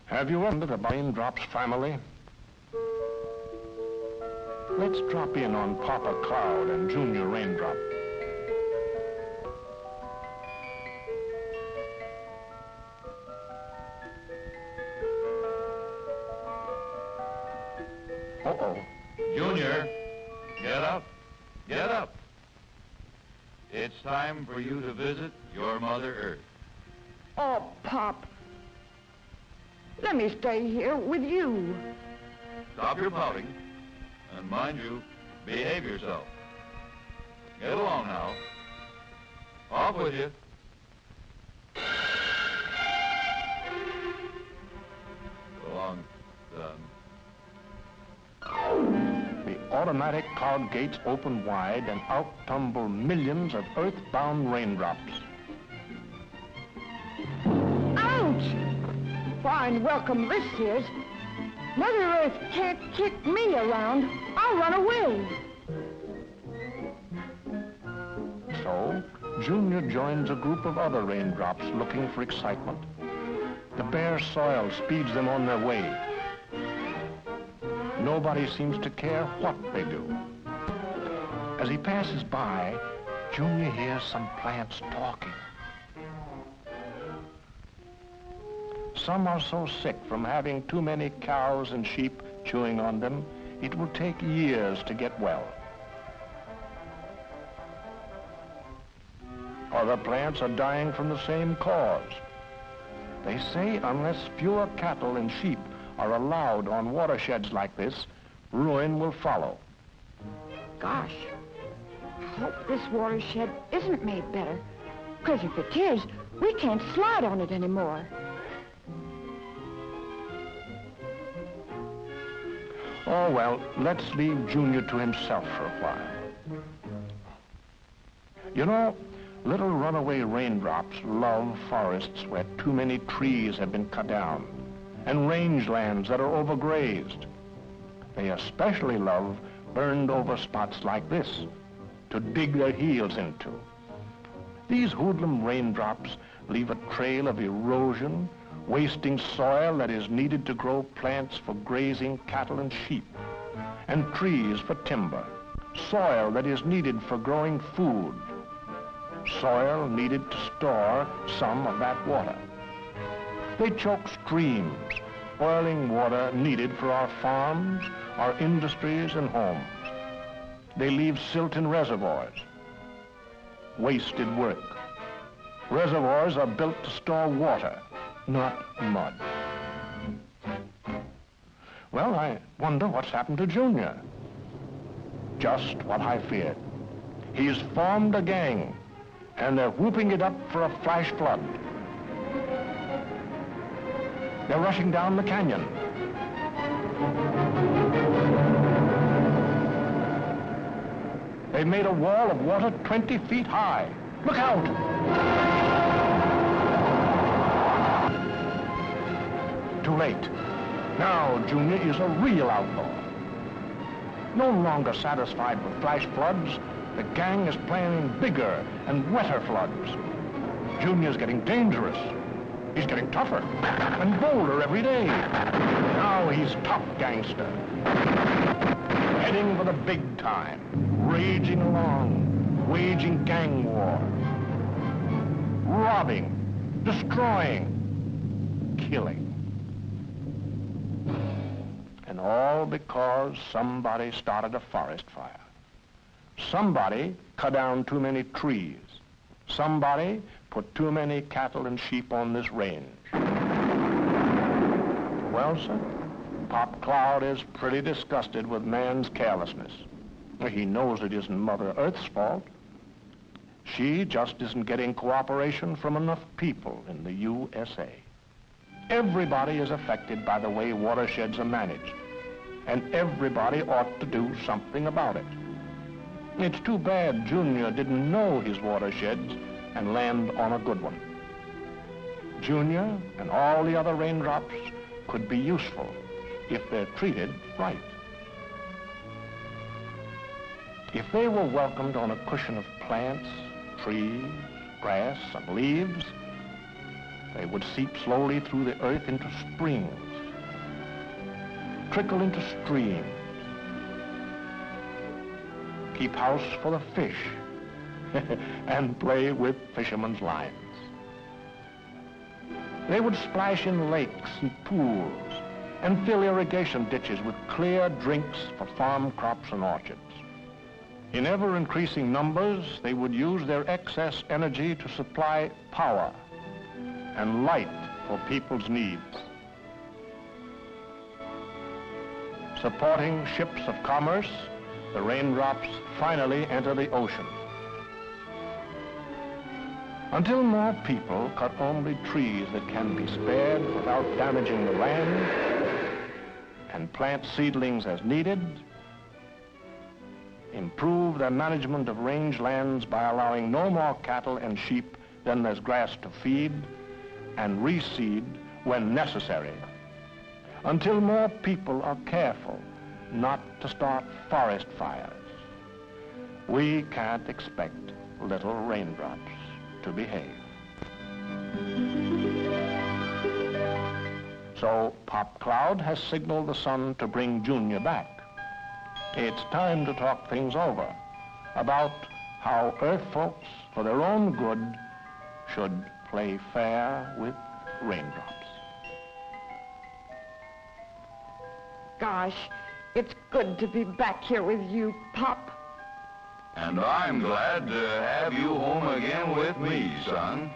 Have you heard of the Raindrop's family? Let's drop in on Papa Cloud and Junior Raindrop. Uh-oh. Junior, get up. Get up. It's time for you to visit your Mother Earth. Oh, Pop. Let me stay here with you. Stop your pouting, and mind you, behave yourself. Get along now. Off with you. Go on, son. The automatic cloud gates open wide and out tumble millions of earthbound raindrops. Ouch! Fine welcome this is. Mother Earth can't kick me around. I'll run away. So, Junior joins a group of other raindrops looking for excitement. The bare soil speeds them on their way. Nobody seems to care what they do. As he passes by, Junior hears some plants talking. Some are so sick from having too many cows and sheep chewing on them, it will take years to get well. Other plants are dying from the same cause. They say unless fewer cattle and sheep are allowed on watersheds like this, ruin will follow. Gosh, I hope this watershed isn't made better. Because if it is, we can't slide on it anymore. Oh, well, let's leave Junior to himself for a while. You know, little runaway raindrops love forests where too many trees have been cut down and rangelands that are overgrazed. They especially love burned over spots like this to dig their heels into. These hoodlum raindrops leave a trail of erosion, wasting soil that is needed to grow plants for grazing cattle and sheep, and trees for timber, soil that is needed for growing food, soil needed to store some of that water. They choke streams, boiling water needed for our farms, our industries and homes. They leave silt in reservoirs. Wasted work. Reservoirs are built to store water, not mud. Well, I wonder what's happened to Junior. Just what I feared. He's formed a gang, and they're whooping it up for a flash flood. They're rushing down the canyon. They've made a wall of water 20 feet high. Look out! Too late. Now Junior is a real outlaw. No longer satisfied with flash floods, the gang is planning bigger and wetter floods. Junior's getting dangerous. He's getting tougher and bolder every day. Now he's top gangster. Heading for the big time, raging along, waging gang war. Robbing, destroying, killing. And all because somebody started a forest fire. Somebody cut down too many trees. Somebody put too many cattle and sheep on this range. Well, sir, Pop Cloud is pretty disgusted with man's carelessness. He knows it isn't Mother Earth's fault. She just isn't getting cooperation from enough people in the USA. Everybody is affected by the way watersheds are managed, and everybody ought to do something about it. It's too bad Junior didn't know his watersheds and land on a good one. Junior and all the other raindrops could be useful if they're treated right. If they were welcomed on a cushion of plants, trees, grass, and leaves, They would seep slowly through the earth into springs, trickle into streams, keep house for the fish, and play with fishermen's lines. They would splash in lakes and pools and fill irrigation ditches with clear drinks for farm crops and orchards. In ever-increasing numbers, they would use their excess energy to supply power and light for people's needs. Supporting ships of commerce, the raindrops finally enter the ocean. Until more people cut only trees that can be spared without damaging the land, and plant seedlings as needed, improve their management of rangelands by allowing no more cattle and sheep than there's grass to feed, and reseed when necessary. Until more people are careful not to start forest fires, we can't expect little raindrops to behave. So Pop Cloud has signaled the sun to bring Junior back. It's time to talk things over about how Earth folks, for their own good, should play fair with raindrops. Gosh, it's good to be back here with you, Pop. And I'm glad to have you home again with me, son.